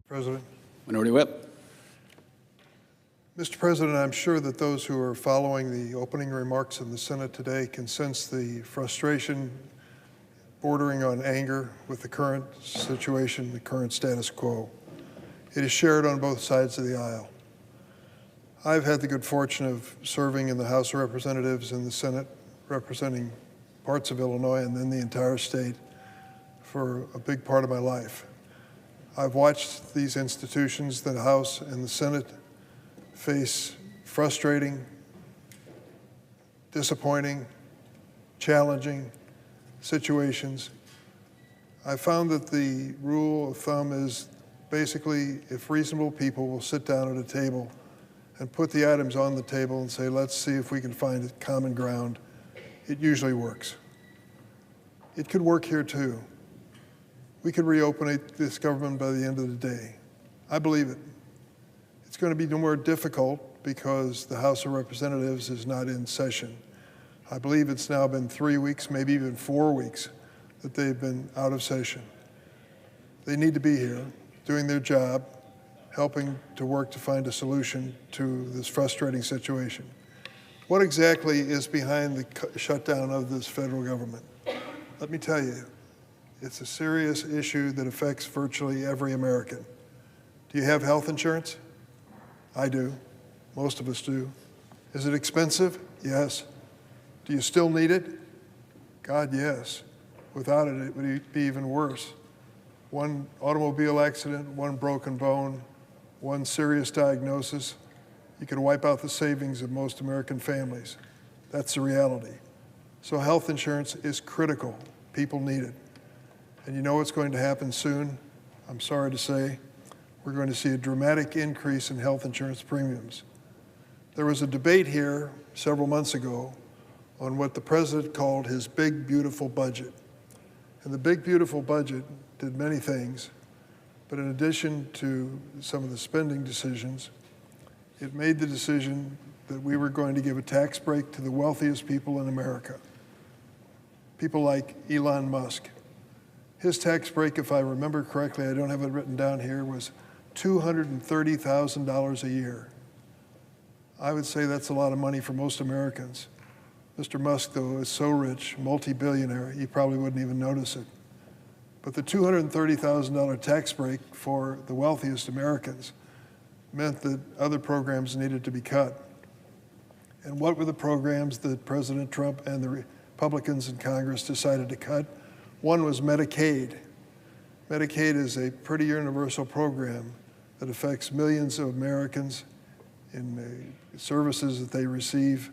President. Minority Whip. Mr. President, I'm sure that those who are following the opening remarks in the Senate today can sense the frustration bordering on anger with the current situation, the current status quo. It is shared on both sides of the aisle. I've had the good fortune of serving in the House of Representatives and the Senate, representing parts of Illinois and then the entire state for a big part of my life. I've watched these institutions, the House and the Senate, face frustrating, disappointing, challenging situations. I found that the rule of thumb is basically if reasonable people will sit down at a table and put the items on the table and say, let's see if we can find common ground, it usually works. It could work here too. We could reopen this government by the end of the day. I believe it. It's going to be more difficult because the House of Representatives is not in session. I believe it's now been 3 weeks, maybe even 4 weeks, that they've been out of session. They need to be here, doing their job, helping to work to find a solution to this frustrating situation. What exactly is behind the shutdown of this federal government? Let me tell you, it's a serious issue that affects virtually every American. Do you have health insurance? I do. Most of us do. Is it expensive? Yes. Do you still need it? God, yes. Without it, it would be even worse. One automobile accident, one broken bone, one serious diagnosis, you could wipe out the savings of most American families. That's the reality. So health insurance is critical. People need it. And you know what's going to happen soon? I'm sorry to say, we're going to see a dramatic increase in health insurance premiums. There was a debate here several months ago on what the president called his big, beautiful budget. And the big, beautiful budget did many things, but in addition to some of the spending decisions, it made the decision that we were going to give a tax break to the wealthiest people in America. People like Elon Musk. His tax break, if I remember correctly, I don't have it written down here, was $230,000 a year. I would say that's a lot of money for most Americans. Mr. Musk, though, is so rich, multi-billionaire, he probably wouldn't even notice it. But the $230,000 tax break for the wealthiest Americans meant that other programs needed to be cut. And what were the programs that President Trump and the Republicans in Congress decided to cut? One was Medicaid. Medicaid is a pretty universal program that affects millions of Americans in the services that they receive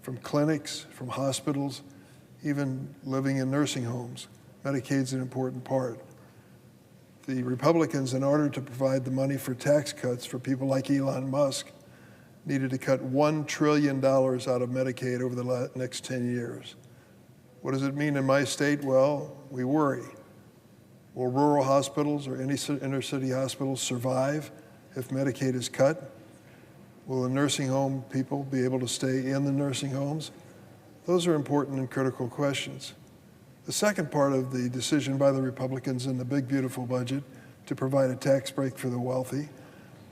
from clinics, from hospitals, even living in nursing homes. Medicaid's an important part. The Republicans, in order to provide the money for tax cuts for people like Elon Musk, needed to cut $1 trillion out of Medicaid over the next 10 years. What does it mean in my state? Well, we worry. Will rural hospitals or any inner city hospitals survive if Medicaid is cut? Will the nursing home people be able to stay in the nursing homes? Those are important and critical questions. The second part of the decision by the Republicans in the big, beautiful budget to provide a tax break for the wealthy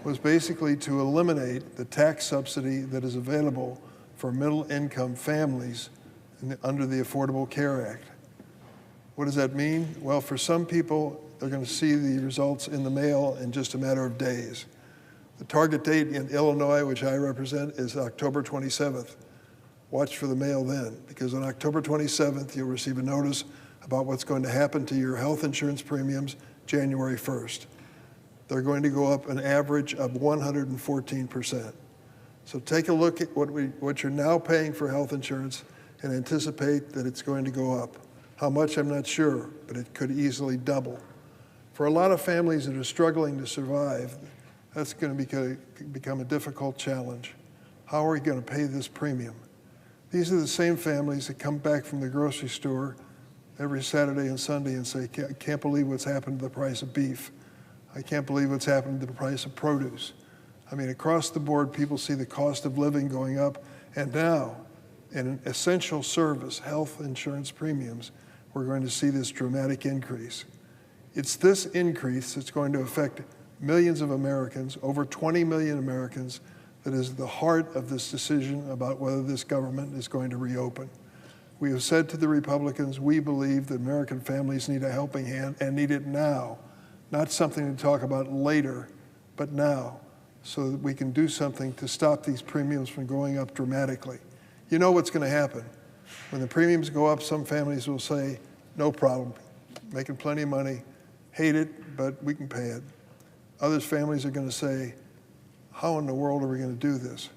was basically to eliminate the tax subsidy that is available for middle-income families under the Affordable Care Act. What does that mean? Well, for some people, they're going to see the results in the mail in just a matter of days. The target date in Illinois, which I represent, is October 27th. Watch for the mail then, because on October 27th, you'll receive a notice about what's going to happen to your health insurance premiums January 1st. They're going to go up an average of 114%. So take a look at what you're now paying for health insurance and anticipate that it's going to go up. How much, I'm not sure, but it could easily double. For a lot of families that are struggling to survive, that's going to become a difficult challenge. How are we going to pay this premium? These are the same families that come back from the grocery store every Saturday and Sunday and say, I can't believe what's happened to the price of beef. I can't believe what's happened to the price of produce. I mean, across the board, people see the cost of living going up, and now, in an essential service, health insurance premiums, we're going to see this dramatic increase. It's this increase that's going to affect millions of Americans, over 20 million Americans, that is the heart of this decision about whether this government is going to reopen. We have said to the Republicans, we believe that American families need a helping hand and need it now, not something to talk about later, but now, so that we can do something to stop these premiums from going up dramatically. You know what's going to happen. When the premiums go up, some families will say, no problem, making plenty of money, hate it, but we can pay it. Other families are going to say, how in the world are we going to do this?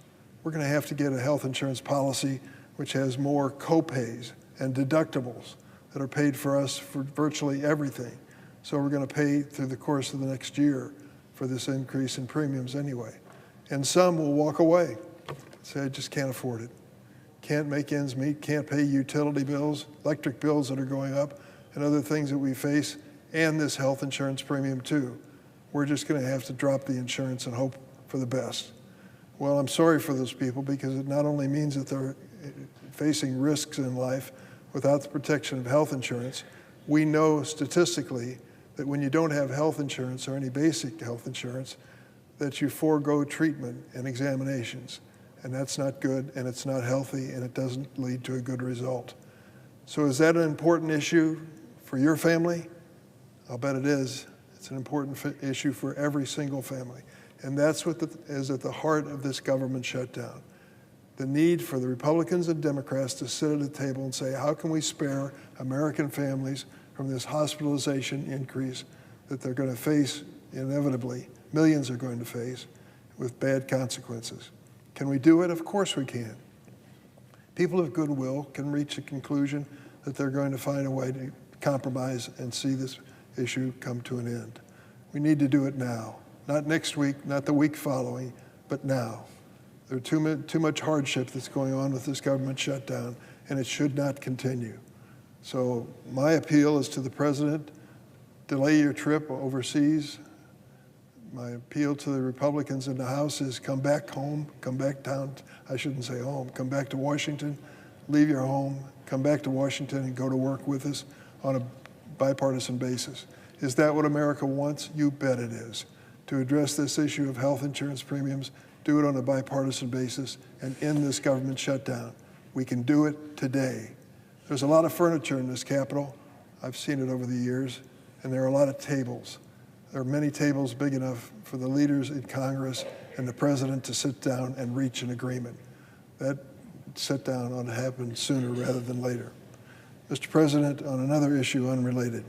We're going to have to get a health insurance policy which has more co-pays and deductibles that are paid for us for virtually everything. So we're going to pay through the course of the next year for this increase in premiums anyway. And some will walk away, say, I just can't afford it. Can't make ends meet, can't pay utility bills, electric bills that are going up, and other things that we face, and this health insurance premium too. We're just going to have to drop the insurance and hope for the best. Well, I'm sorry for those people, because it not only means that they're facing risks in life without the protection of health insurance. We know statistically that when you don't have health insurance or any basic health insurance, that you forego treatment and examinations. And that's not good, and it's not healthy, and it doesn't lead to a good result. So is that an important issue for your family? I'll bet it is. It's an important issue for every single family. And that's what is at the heart of this government shutdown. The need for the Republicans and Democrats to sit at a table and say, how can we spare American families from this hospitalization increase that they're going to face inevitably, millions are going to face, with bad consequences. Can we do it? Of course we can. People of goodwill can reach a conclusion that they're going to find a way to compromise and see this issue come to an end. We need to do it now. Not next week, not the week following, but now. There's too much hardship that's going on with this government shutdown, and it should not continue. So my appeal is to the President, delay your trip overseas. My appeal to the Republicans in the House is come back home, come back down, I shouldn't say home, come back to Washington, leave your home, come back to Washington and go to work with us on a bipartisan basis. Is that what America wants? You bet it is. To address this issue of health insurance premiums, do it on a bipartisan basis and end this government shutdown. We can do it today. There's a lot of furniture in this Capitol. I've seen it over the years, and there are a lot of tables. There are many tables big enough for the leaders in Congress and the President to sit down and reach an agreement. That sit down ought to happen sooner rather than later. Mr. President, on another issue unrelated,